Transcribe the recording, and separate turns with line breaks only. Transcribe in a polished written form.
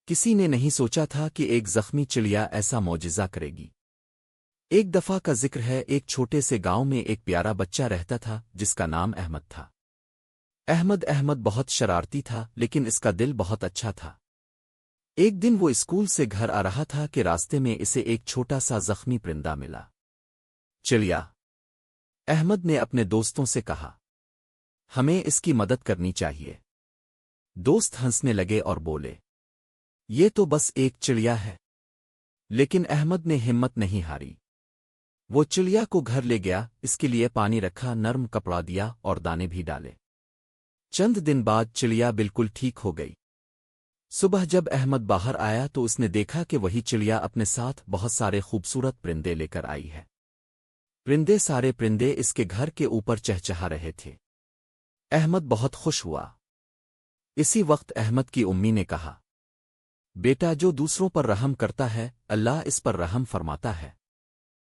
کسی نے نہیں سوچا تھا کہ ایک زخمی چڑیا ایسا معجزہ کرے گی۔ ایک دفعہ کا ذکر ہے، ایک چھوٹے سے گاؤں میں ایک پیارا بچہ رہتا تھا جس کا نام احمد تھا۔ احمد بہت شرارتی تھا لیکن اس کا دل بہت اچھا تھا۔ ایک دن وہ اسکول سے گھر آ رہا تھا کہ راستے میں اسے ایک چھوٹا سا زخمی پرندہ ملا۔ چڑیا احمد نے اپنے دوستوں سے کہا، ہمیں اس کی مدد کرنی چاہیے۔ دوست ہنسنے لگے اور بولے، یہ تو بس ایک چڑیا ہے۔ لیکن احمد نے ہمت نہیں ہاری۔ وہ چڑیا کو گھر لے گیا، اس کے لیے پانی رکھا، نرم کپڑا دیا اور دانے بھی ڈالے۔ چند دن بعد چڑیا بالکل ٹھیک ہو گئی۔ صبح جب احمد باہر آیا تو اس نے دیکھا کہ وہی چڑیا اپنے ساتھ بہت سارے خوبصورت پرندے لے کر آئی ہے۔ سارے پرندے اس کے گھر کے اوپر چہچہا رہے تھے۔ احمد بہت خوش ہوا۔ اسی وقت احمد کی امی نے کہا، بیٹا، جو دوسروں پر رحم کرتا ہے اللہ اس پر رحم فرماتا ہے۔